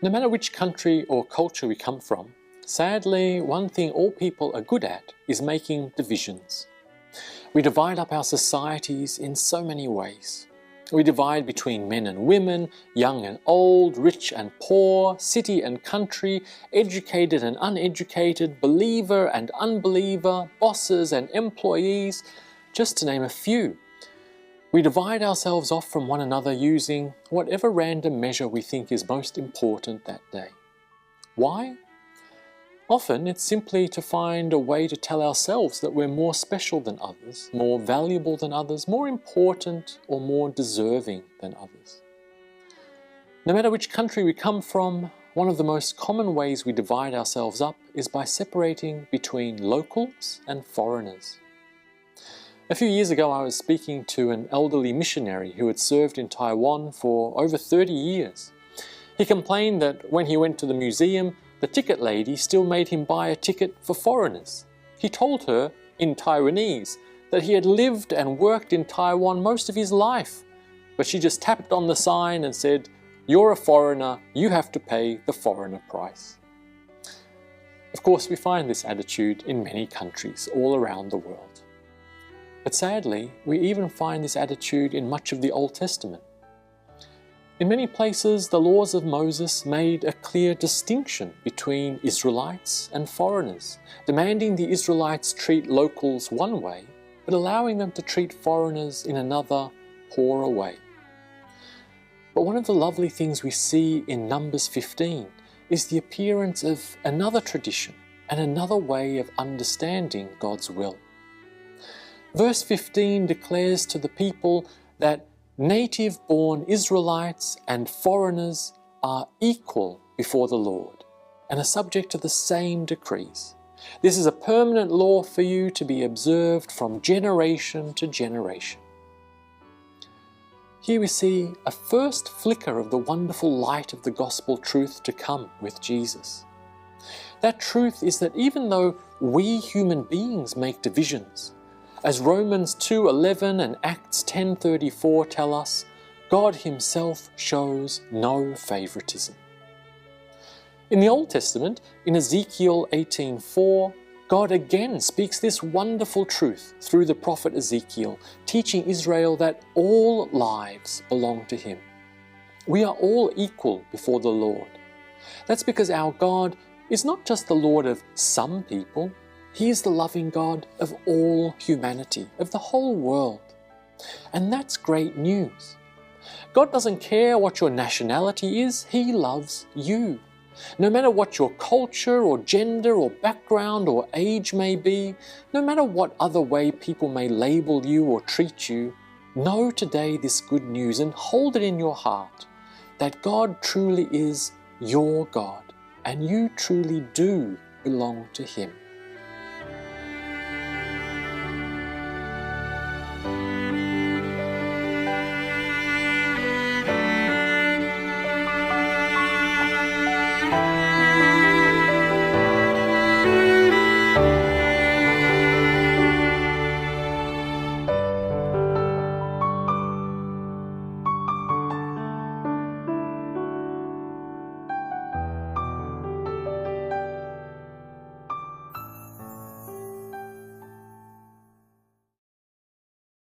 No matter which country or culture we come from, sadly, one thing all people are good at is making divisions. We divide up our societies in so many ways. We divide between men and women, young and old, rich and poor, city and country, educated and uneducated, believer and unbeliever, bosses and employees, just to name a few. We divide ourselves off from one another using whatever random measure we think is most important that day. Why? Often it's simply to find a way to tell ourselves that we're more special than others, more valuable than others, more important or more deserving than others. No matter which country we come from, one of the most common ways we divide ourselves up is by separating between locals and foreigners. A few years ago I was speaking to an elderly missionary who had served in Taiwan for over 30 years. He complained that when he went to the museum, the ticket lady still made him buy a ticket for foreigners. He told her, in Taiwanese, that he had lived and worked in Taiwan most of his life, but she just tapped on the sign and said, "You're a foreigner, you have to pay the foreigner price." Of course, we find this attitude in many countries all around the world. But sadly, we even find this attitude in much of the Old Testament. In many places, the laws of Moses made a clear distinction between Israelites and foreigners, demanding the Israelites treat locals one way, but allowing them to treat foreigners in another, poorer way. But one of the lovely things we see in Numbers 15 is the appearance of another tradition and another way of understanding God's will. Verse 15 declares to the people that native-born Israelites and foreigners are equal before the Lord and are subject to the same decrees. This is a permanent law for you to be observed from generation to generation. Here we see a first flicker of the wonderful light of the gospel truth to come with Jesus. That truth is that even though we human beings make divisions, as Romans 2:11 and Acts 10:34 tell us, God Himself shows no favoritism. In the Old Testament, in Ezekiel 18:4, God again speaks this wonderful truth through the prophet Ezekiel, teaching Israel that all lives belong to Him. We are all equal before the Lord. That's because our God is not just the Lord of some people, He is the loving God of all humanity, of the whole world. And that's great news. God doesn't care what your nationality is, He loves you. No matter what your culture or gender or background or age may be, no matter what other way people may label you or treat you, know today this good news and hold it in your heart, that God truly is your God, and you truly do belong to Him.